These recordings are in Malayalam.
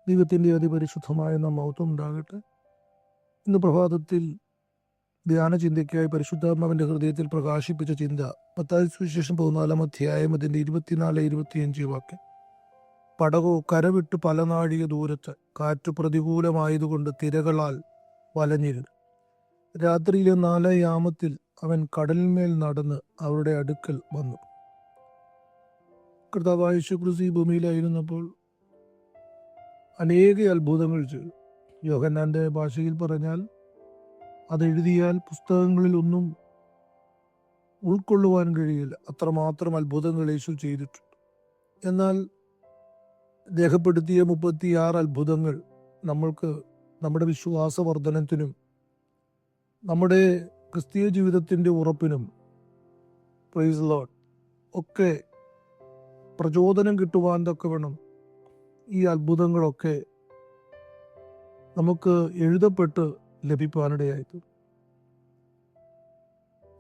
ദൈവത്തിൻ്റെ അതിപരിശുദ്ധമായ മഹത്വം ഉണ്ടാകട്ടെ. ഇന്ന് പ്രഭാതത്തിൽ ധ്യാന ചിന്തയ്ക്കായി പരിശുദ്ധാത്മാവിൻ്റെ ഹൃദയത്തിൽ പ്രകാശിപ്പിച്ച ചിന്ത മത്തായി സുവിശേഷം 14 അധ്യായം അതിൻ്റെ 24-25 വാക്യം. പടകോ കരവിട്ട് പല നാഴിക ദൂരത്ത്, കാറ്റ് പ്രതികൂലമായതുകൊണ്ട് തിരകളാൽ വലഞ്ഞിരുന്നു. രാത്രിയിലെ 4 യാമത്തിൽ അവൻ കടലിന്മേൽ നടന്ന് അവരുടെ അടുക്കൽ വന്നു. കർത്താവായ യേശുക്രിസ്തു ഈ ഭൂമിയിലായിരുന്നപ്പോൾ അനേക അത്ഭുതങ്ങൾ ചെയ്തു. യോഹന്നാന്റെ ഭാഷയിൽ പറഞ്ഞാൽ അതെഴുതിയാൽ പുസ്തകങ്ങളിൽ ഒന്നും ഉൾക്കൊള്ളുവാൻ കഴിയില്ല, അത്രമാത്രം അത്ഭുതങ്ങൾ യേശു ചെയ്തിട്ടുണ്ട്. എന്നാൽ രേഖപ്പെടുത്തിയ 36 അത്ഭുതങ്ങൾ നമ്മൾക്ക് നമ്മുടെ വിശ്വാസവർദ്ധനത്തിനും നമ്മുടെ ക്രിസ്തീയ ജീവിതത്തിൻ്റെ ഉറപ്പിനും പ്രൈസ് ദി ലോർഡ് ഒക്കെ പ്രചോദനം കിട്ടുവാൻ തക്കവണ്ണം ഈ അത്ഭുതങ്ങളൊക്കെ നമുക്ക് എഴുതപ്പെട്ട് ലഭിക്കാനിടയായി.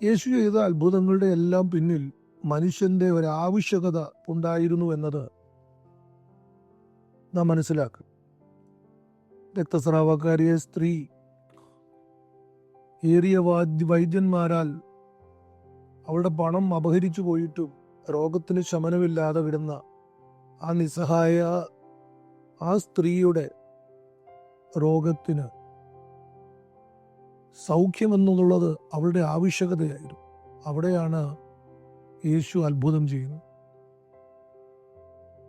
യേശു ചെയ്ത അത്ഭുതങ്ങളുടെ എല്ലാം പിന്നിൽ മനുഷ്യന്റെ ഒരാവശ്യകത ഉണ്ടായിരുന്നു എന്നത് നാം മനസ്സിലാക്കും. രക്തസ്രാവക്കാരിയെ സ്ത്രീ ഏറിയ വൈദ്യന്മാരാൽ അവളുടെ പണം അപഹരിച്ചു പോയിട്ടും രോഗത്തിന് ശമനമില്ലാതെ വിടുന്ന ആ നിസ്സഹായ ആ സ്ത്രീയുടെ രോഗത്തിന് സൗഖ്യമെന്നുള്ളത് അവളുടെ ആവശ്യകതയായിരുന്നു. അവിടെയാണ് യേശു അത്ഭുതം ചെയ്യുന്നത്.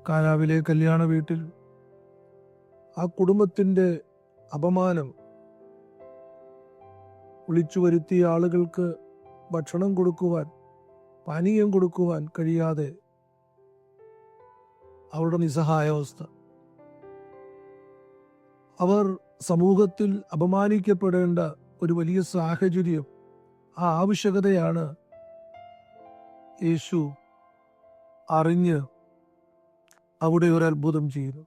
കാനാവിലെ കല്യാണ വീട്ടിൽ ആ കുടുംബത്തിൻ്റെ അപമാനം, വിളിച്ചു വരുത്തിയ ആളുകൾക്ക് ഭക്ഷണം കൊടുക്കുവാൻ, പാനീയം കൊടുക്കുവാൻ കഴിയാതെ അവരുടെ നിസ്സഹായാവസ്ഥ, അവർ സമൂഹത്തിൽ അപമാനിക്കപ്പെടേണ്ട ഒരു വലിയ സാഹചര്യം, ആ ആവശ്യകതയാണ് യേശു അറിഞ്ഞ് അവിടെ ഒരു അത്ഭുതം ചെയ്യുന്നു.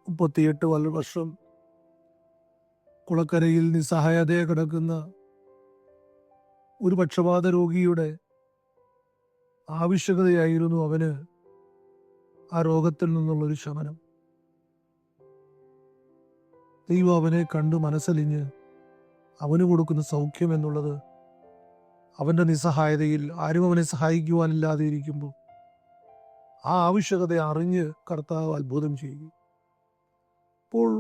38 വർഷം കുളക്കരയിൽ നിസ്സഹായതയെ കിടക്കുന്ന ഒരു പക്ഷപാത രോഗിയുടെ ആവശ്യകതയായിരുന്നു അവന് ആ രോഗത്തിൽ നിന്നുള്ളൊരു ശമനം. ദൈവം അവനെ കണ്ടു മനസ്സലിഞ്ഞ് അവന് കൊടുക്കുന്ന സൗഖ്യം എന്നുള്ളത് അവൻ്റെ നിസ്സഹായതയിൽ ആരും അവനെ സഹായിക്കുവാനില്ലാതെ ഇരിക്കുമ്പോൾ ആ ആവശ്യകത അറിഞ്ഞ് കർത്താവ് അത്ഭുതം ചെയ്യും. അപ്പോൾ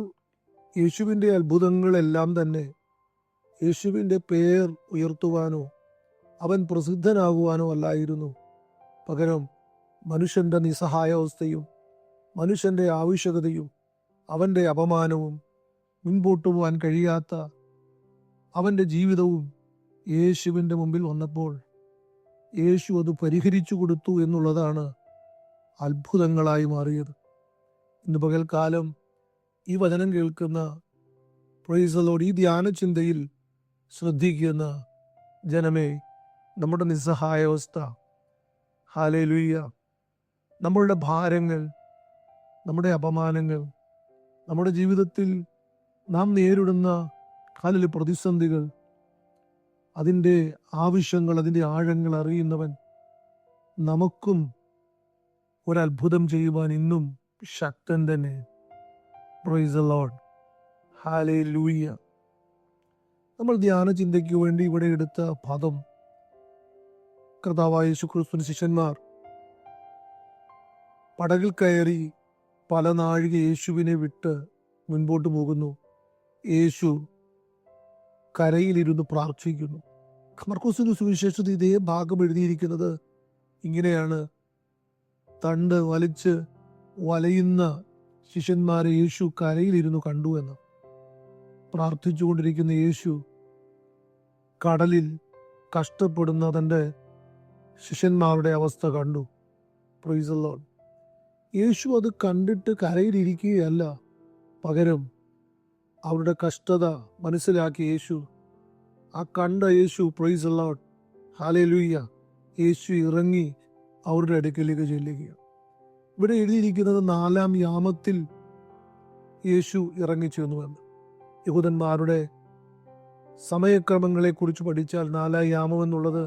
യേശുവിൻ്റെ അത്ഭുതങ്ങളെല്ലാം തന്നെ യേശുവിൻ്റെ പേർ ഉയർത്തുവാനോ അവൻ പ്രസിദ്ധനാകുവാനോ അല്ലായിരുന്നു. പകരം മനുഷ്യൻ്റെ നിസ്സഹായാവസ്ഥയും മനുഷ്യൻ്റെ ആവശ്യകതയും അവൻ്റെ അപമാനവും മുൻപോട്ട് പോകാൻ കഴിയാത്ത അവൻ്റെ ജീവിതവും യേശുവിൻ്റെ മുമ്പിൽ വന്നപ്പോൾ യേശു അത് പരിഹരിച്ചു കൊടുത്തു എന്നുള്ളതാണ് അത്ഭുതങ്ങളായി മാറിയത്. ഇന്ന് പകൽക്കാലം ഈ വചനം കേൾക്കുന്ന പ്രൈസ് ദി ലോർഡ്, ഈ ധ്യാന ചിന്തയിൽ ശ്രദ്ധിക്കുന്ന ജനമേ, നമ്മുടെ നിസ്സഹായാവസ്ഥ, ഹല്ലേലൂയ, നമ്മളുടെ ഭാരങ്ങൾ, നമ്മുടെ അപമാനങ്ങൾ, നമ്മുടെ ജീവിതത്തിൽ നാം നേരിടുന്ന കാലിലെ പ്രതിസന്ധികൾ, അതിൻ്റെ ആവശ്യങ്ങൾ, അതിൻ്റെ ആഴങ്ങൾ അറിയുന്നവൻ നമുക്കും ഒരത്ഭുതം ചെയ്യുവാൻ ഇന്നും ശക്തൻ തന്നെ. Price the Lord, hallelujah. നമ്മൾ ധ്യാന ചിന്തയ്ക്ക് വേണ്ടി ഇവിടെ എടുത്ത പദം, കർത്താവായ യേശുക്രിസ്തുവിന്റെ ശിഷ്യന്മാർ പടകിൽ കയറി പല നാഴിക യേശുവിനെ വിട്ട് മുൻപോട്ട് പോകുന്നു. യേശു കരയിലിരുന്ന് പ്രാർത്ഥിക്കുന്നു. മർക്കോസിന്റെ സുവിശേഷത്തിൽ ഇതേ ഭാഗം എഴുതിയിരിക്കുന്നത് ഇങ്ങനെയാണ്: തണ്ട് വലിച്ച് വലയുന്ന ശിഷ്യന്മാരെ യേശു കരയിലിരുന്നു കണ്ടു എന്ന്. പ്രാർത്ഥിച്ചുകൊണ്ടിരിക്കുന്ന യേശു കടലിൽ കഷ്ടപ്പെടുന്ന തൻ്റെ ശിഷ്യന്മാരുടെ അവസ്ഥ കണ്ടു. Price the Lord. യേശു അത് കണ്ടിട്ട് കരയിലിരിക്കുകയല്ല, പകരം അവരുടെ കഷ്ടത മനസ്സിലാക്കി യേശു, ആ കണ്ട യേശു, പ്രൈസ് ദി ലോർഡ്, ഹല്ലേലൂയ, യേശു ഇറങ്ങി അവരുടെ അടുക്കലേക്ക് ചെല്ലുകയാണ്. ഇവിടെ എഴുതിയിരിക്കുന്നത് 4 യാമത്തിൽ യേശു ഇറങ്ങിച്ചെന്നുവെന്ന്. യഹൂദന്മാരുടെ സമയക്രമങ്ങളെക്കുറിച്ച് പഠിച്ചാൽ 4 യാമം എന്നുള്ളത്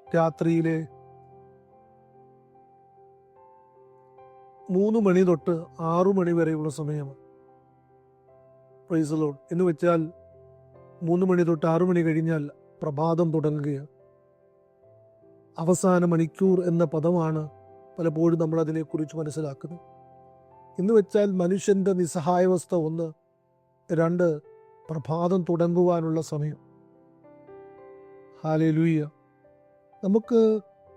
രാത്രിയിലെ 3 മണി തൊട്ട് 6 മണി വരെയുള്ള സമയമാണ്. Price the Lord. എന്ന് വെച്ചാൽ 3 മണി തൊട്ട് 6 മണി കഴിഞ്ഞാൽ പ്രഭാതം തുടങ്ങുകയാണ്. അവസാന മണിക്കൂർ എന്ന പദമാണ് പലപ്പോഴും നമ്മൾ അതിനെക്കുറിച്ച് മനസ്സിലാക്കുന്നത്. എന്ന് വെച്ചാൽ മനുഷ്യൻ്റെ നിസ്സഹായാവസ്ഥ 1, 2 പ്രഭാതം തുടങ്ങുവാനുള്ള സമയം. ഹല്ലേലൂയ. നമുക്ക്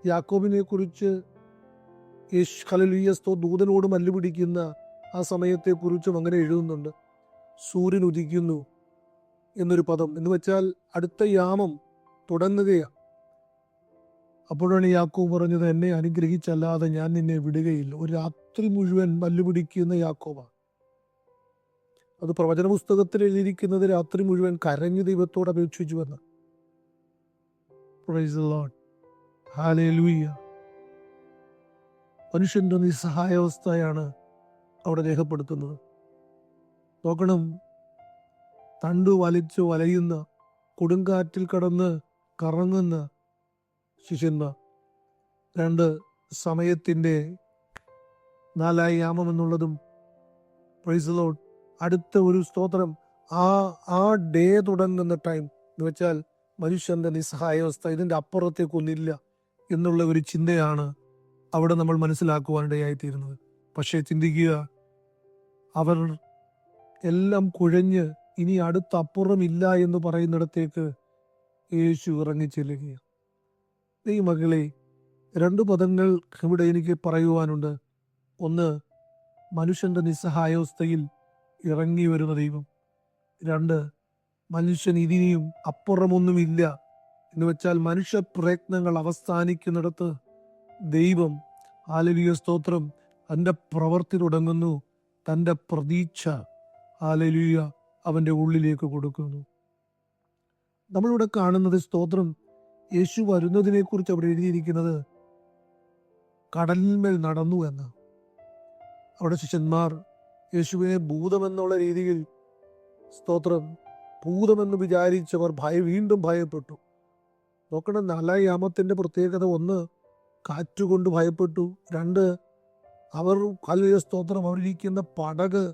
യാക്കോബിനെ കുറിച്ച് ഹല്ലേലൂയ ദൂതനോട് മല്ലുപിടിക്കുന്ന ആ സമയത്തെക്കുറിച്ചും അങ്ങനെ എഴുതുന്നുണ്ട്. സൂര്യൻ ഉദിക്കുന്നു എന്നൊരു പദം. എന്ന് വെച്ചാൽ അടുത്ത യാമം തുടങ്ങുകയാണ്. അപ്പോഴാണ് യാക്കോബ് പറഞ്ഞത്, എന്നെ അനുഗ്രഹിച്ചല്ലാതെ ഞാൻ നിന്നെ വിടുകയില്ല. ഒരു രാത്രി മുഴുവൻ മല്ലുപിടിക്കുന്ന യാക്കോബാണ്. അത് പ്രവചന പുസ്തകത്തിൽ എഴുതിയിരിക്കുന്നത് രാത്രി മുഴുവൻ കരഞ്ഞ് ദൈവത്തോട് അപേക്ഷിച്ചു എന്ന്. Price the Lord. ഹല്ലേലൂയ. മനുഷ്യന്റെ നിസ്സഹായാവസ്ഥയാണ് അവിടെ രേഖപ്പെടുത്തുന്നത്. നോക്കണം, തണ്ടു വലിച്ചു വലയുന്ന, കൊടുങ്കാറ്റിൽ കടന്ന് കറങ്ങുന്ന ശിഷ്യന്മാർ. 2 സമയത്തിൻ്റെ 4 യാമം എന്നുള്ളതും, പ്രൈസ് ദി ലോർഡ്, അടുത്ത ഒരു സ്തോത്രം ആ ഡേ തുടങ്ങുന്ന ടൈം എന്ന് വെച്ചാൽ മനുഷ്യന്റെ നിസ്സഹായാവസ്ഥ, ഇതിൻ്റെ അപ്പുറത്തേക്കൊന്നില്ല എന്നുള്ള ഒരു ചിന്തയാണ് അവിടെ നമ്മൾ മനസ്സിലാക്കുവാനിടയായിത്തീരുന്നത്. പക്ഷേ ചിന്തിക്കുക, അവർ എല്ലാം കുഴഞ്ഞ് ഇനി അടുത്ത അപ്പുറമില്ല എന്ന് പറയുന്നിടത്തേക്ക് യേശു ഇറങ്ങിച്ചെല്ലുകയാണ്. ഈ മകളെ, 2 പദങ്ങൾ ഇവിടെ എനിക്ക് പറയുവാനുണ്ട്. 1, മനുഷ്യന്റെ നിസ്സഹായാവസ്ഥയിൽ ഇറങ്ങി വരുന്ന ദൈവം. 2, മനുഷ്യൻ ഇനിയും അപ്പുറമൊന്നുമില്ല എന്ന് വെച്ചാൽ മനുഷ്യ പ്രയത്നങ്ങൾ അവസാനിക്കുന്നിടത്ത് ദൈവം, ഹല്ലേലൂയ സ്തോത്രം, തൻ്റെ പ്രവൃത്തി തുടങ്ങുന്നു. തൻ്റെ പ്രതീക്ഷ, ഹല്ലേലൂയ, അവൻ്റെ ഉള്ളിലേക്ക് കൊടുക്കുന്നു. നമ്മളിവിടെ കാണുന്നത് സ്തോത്രം, യേശു വരുന്നതിനെ കുറിച്ച് അവിടെ എഴുതിയിരിക്കുന്നത് കടലിന്മേൽ നടന്നു എന്ന്. അവിടെ ശിഷ്യന്മാർ യേശുവിനെ ഭൂതമെന്നുള്ള രീതിയിൽ സ്തോത്രം ഭൂതമെന്ന് വിചാരിച്ചവർ വീണ്ടും ഭയപ്പെട്ടു. നോക്കണം, 4 യാമത്തിൻ്റെ പ്രത്യേകത: 1, കാറ്റുകൊണ്ട് ഭയപ്പെട്ടു. 2, അവർ ഹല്ലേലൂയ സ്തോത്രം അവരിരിക്കുന്ന പടക്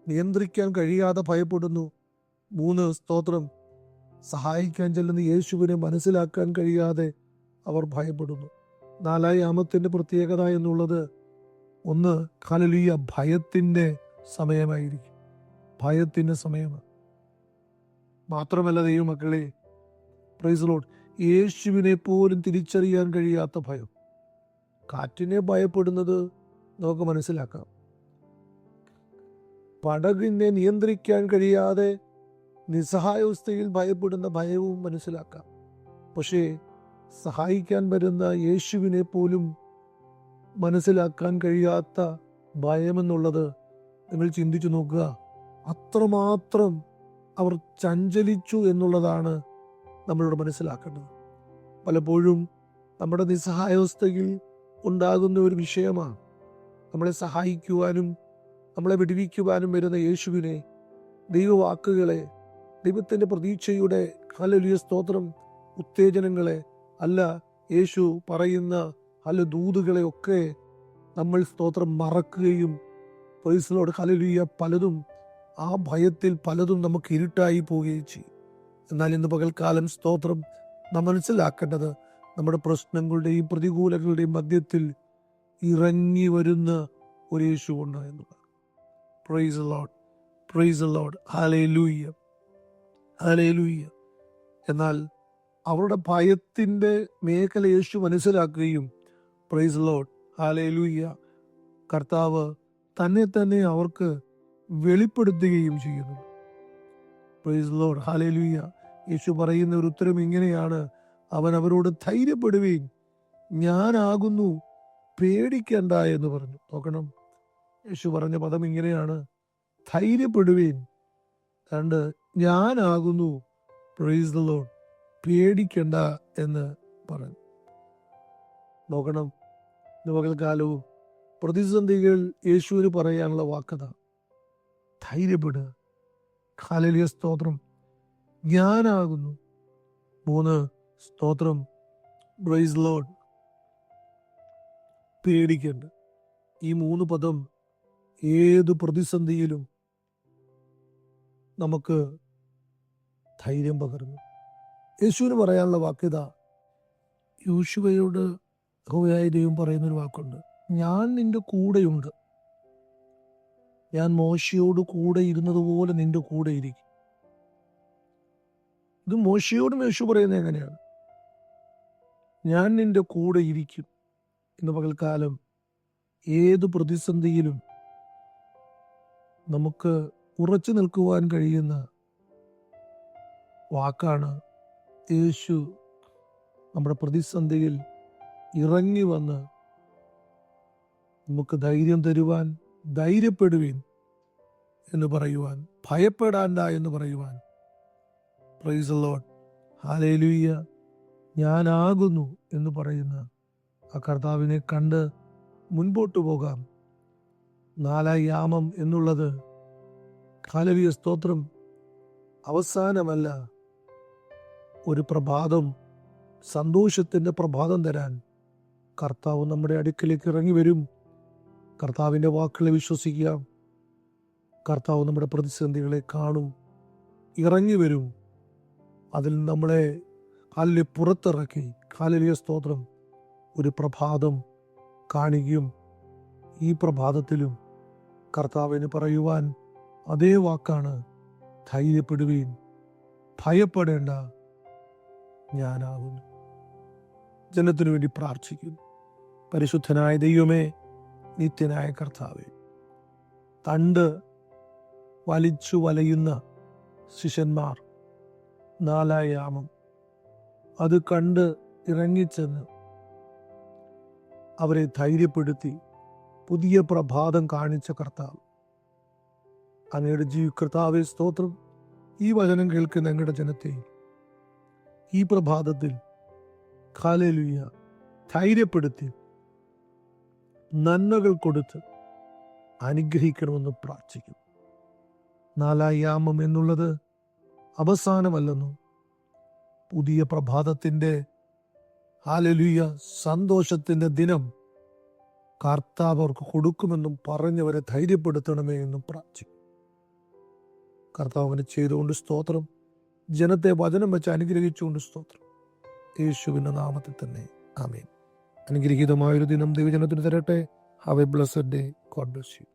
നിയന്ത്രിക്കാൻ കഴിയാതെ ഭയപ്പെടുന്നു. 3, സ്തോത്രം സഹായിക്കാൻ ചെല്ലുന്ന യേശുവിനെ മനസ്സിലാക്കാൻ കഴിയാതെ അവർ ഭയപ്പെടുന്നു. 4 യാമത്തിൻ്റെ പ്രത്യേകത എന്നുള്ളത് 1, ഹല്ലേലൂയ, ഭയത്തിൻ്റെ സമയമായിരിക്കും. ഭയത്തിൻ്റെ സമയമാണ്. മാത്രമല്ല ദൈവമക്കളെ, പ്രൈസ് ദി ലോർഡ്, യേശുവിനെ പോലും തിരിച്ചറിയാൻ കഴിയാത്ത ഭയം. കാറ്റിനെ ഭയപ്പെടുന്നത് നമുക്ക് മനസ്സിലാക്കാം. പടകിനെ നിയന്ത്രിക്കാൻ കഴിയാതെ നിസ്സഹായാവസ്ഥയിൽ ഭയപ്പെടുന്ന ഭയവും മനസ്സിലാക്കാം. പക്ഷേ സഹായിക്കാൻ വരുന്ന യേശുവിനെ പോലും മനസ്സിലാക്കാൻ കഴിയാത്ത ഭയമെന്നുള്ളത് നിങ്ങൾ ചിന്തിച്ചു നോക്കുക. അത്രമാത്രം അവർ ചഞ്ചലിച്ചു എന്നുള്ളതാണ് നമ്മളിവിടെ മനസ്സിലാക്കേണ്ടത്. പലപ്പോഴും നമ്മുടെ നിസ്സഹായാവസ്ഥയിൽ ഉണ്ടാകുന്ന ഒരു വിഷയമാണ് നമ്മളെ സഹായിക്കുവാനും നമ്മളെ വിടുവിക്കുവാനും വരുന്ന യേശുവിനെ, ദൈവവാക്കുകളെ, ദൈവത്തിൻ്റെ പ്രതീക്ഷയുടെ ഹല്ലേലൂയ സ്തോത്രം ഉത്തേജനങ്ങളെ, അല്ല യേശു പറയുന്ന ദൂതുകളെ ഒക്കെ നമ്മൾ സ്തോത്രം മറക്കുകയും, പ്രൈസ് ദി ലോർഡ്, ഹല്ലേലൂയ, പലതും ആ ഭയത്തിൽ പലതും നമുക്ക് ഇരുട്ടായി പോവുകയും ചെയ്യും. എന്നാൽ ഇന്ന് പകൽക്കാലം സ്തോത്രം നാം മനസ്സിലാക്കേണ്ടത്, നമ്മുടെ പ്രശ്നങ്ങളുടെയും പ്രതികൂലങ്ങളുടെയും മധ്യത്തിൽ ഇറങ്ങി വരുന്ന ഒരു യേശു ഉണ്ട് എന്നുള്ളത്. Price the Lord, price the Lord, hallelujah, hallelujah. എന്നാൽ അവരുടെ ഭയത്തിൻ്റെ മേഖല യേശു മനസ്സിലാക്കുകയും, പ്രൈസ് ദി ലോർഡ്, ഹല്ലേലൂയ, കർത്താവ് തന്നെ അവർക്ക് വെളിപ്പെടുത്തുകയും ചെയ്യുന്നു. Praise the Lord, hallelujah. യേശു പറയുന്ന ഒരു ഉത്തരം ഇങ്ങനെയാണ്: അവൻ അവരോട് ധൈര്യപ്പെടുവീൻ, ഞാനാകുന്നു, പേടിക്കണ്ട എന്ന് പറഞ്ഞു. നോക്കണം, യേശു പറഞ്ഞ പദം ഇങ്ങനെയാണ്: ധൈര്യപ്പെടുവീൻ. 2, ഞാനാകുന്നു, പ്രൈസ് ദി ലോർഡ്, പേടിക്കണ്ട എന്ന് പറഞ്ഞു. നോക്കണം, ഇന്ന് പകൽക്കാലവും പ്രതിസന്ധികൾ യേശുവിന് പറയാനുള്ള വാക്കത: ധൈര്യപ്പെടുക. ഹല്ലേലൂയ സ്തോത്രം, ഞാനാകുന്നു. 3, സ്തോത്രം, പ്രൈസ് ദി ലോർഡ്, പേടിക്കണ്ട. ഈ 3 പദം ഏത് പ്രതിസന്ധിയിലും നമുക്ക് ധൈര്യം പകരുന്നു. യേശുവിന് പറയാനുള്ള വാക്യത, യോശുവയോട് യഹോവയായ ദൈവം പറയുന്നൊരു വാക്കുണ്ട്, ഞാൻ നിന്റെ കൂടെയുണ്ട്. ഞാൻ മോശയോട് കൂടെ ഇരുന്നതുപോലെ നിന്റെ കൂടെ ഇരിക്കും. ഇത് മോശയോടും യേശു പറയുന്നത് എങ്ങനെയാണ്? ഞാൻ നിന്റെ കൂടെ ഇരിക്കും. ഇന്ന് പകൽക്കാലം ഏത് പ്രതിസന്ധിയിലും നമുക്ക് ഉറച്ചു നിൽക്കുവാൻ കഴിയുന്ന വാക്കാണ് യേശു നമ്മുടെ പ്രതിസന്ധിയിൽ ഇറങ്ങി വന്ന് നമുക്ക് ധൈര്യം തരുവാൻ, ധൈര്യപ്പെടുവീൻ എന്ന് പറയുവാൻ, ഭയപ്പെടാണ്ട എന്ന് പറയുവാൻ. Price the Lord, hallelujah. ഞാനാകുന്നു എന്ന് പറയുന്ന ആ കർത്താവിനെ കണ്ട് മുൻപോട്ട് പോകാം. 4 യാമം എന്നുള്ളത്, ഹല്ലേലൂയ സ്തോത്രം, അവസാനമല്ല. ഒരു പ്രഭാതം, സന്തോഷത്തിൻ്റെ പ്രഭാതം തരാൻ കർത്താവ് നമ്മുടെ അടുക്കിലേക്ക് ഇറങ്ങി വരും. കർത്താവിൻ്റെ വാക്കുകളെ വിശ്വസിക്കുക. കർത്താവ് നമ്മുടെ പ്രതിസന്ധികളെ കാണും, ഇറങ്ങി വരും. അതിൽ നമ്മളെ ഹല്ലേലൂയ പുറത്തിറക്കി, ഹല്ലേലൂയ സ്തോത്രം, ഒരു പ്രഭാതം കാണുകയും ഈ പ്രഭാതത്തിലും കർത്താവിന് പറയുവാൻ അതേ വാക്കാണ്, ധൈര്യപ്പെടുവീൻ, ഭയപ്പെടേണ്ട, ഞാനാകുന്നു. ജനത്തിനു വേണ്ടി പ്രാർത്ഥിക്കുന്നു. പരിശുദ്ധനായ ദൈവമേ, നിത്യനായ കർത്താവേ, തണ്ട് വലിച്ചു വലയുന്ന ശിഷ്യന്മാർ 4 യാമം അത് കണ്ട് ഇറങ്ങിച്ചെന്ന് അവരെ ധൈര്യപ്പെടുത്തി പുതിയ പ്രഭാതം കാണിച്ച കർത്താവ്, അങ്ങയുടെ കർത്താവേ സ്തോത്രം, ഈ വചനം കേൾക്കുന്ന ഞങ്ങളുടെ ജനത്തെ ഈ പ്രഭാതത്തിൽ ഹല്ലേലൂയ ധൈര്യപ്പെടുത്തി നന്മകൾ കൊടുത്ത് അനുഗ്രഹിക്കണമെന്ന് പ്രാർത്ഥിക്കും. 4 യാമം എന്നുള്ളത് അവസാനമല്ലെന്നും പുതിയ പ്രഭാതത്തിൻ്റെ ഹല്ലേലൂയ സന്തോഷത്തിൻ്റെ ദിനം കർത്താവ് അവർക്ക് കൊടുക്കുമെന്നും പറഞ്ഞവരെ ധൈര്യപ്പെടുത്തണമേ എന്നും പ്രാർത്ഥിക്കും. കർത്താവിനെ ചെയ്തുകൊണ്ട് സ്തോത്രം, ജനത്തെ വചനം വെച്ച് അനുഗ്രഹിച്ചുകൊണ്ട് സ്തോത്രം, യേശുവിൻ്റെ നാമത്തിൽ തന്നെ ആമേൻ. അനുഗ്രഹീതമായൊരു ദിനം ദൈവജനത്തിന് തരട്ടെ. Have A blessed day. God bless you.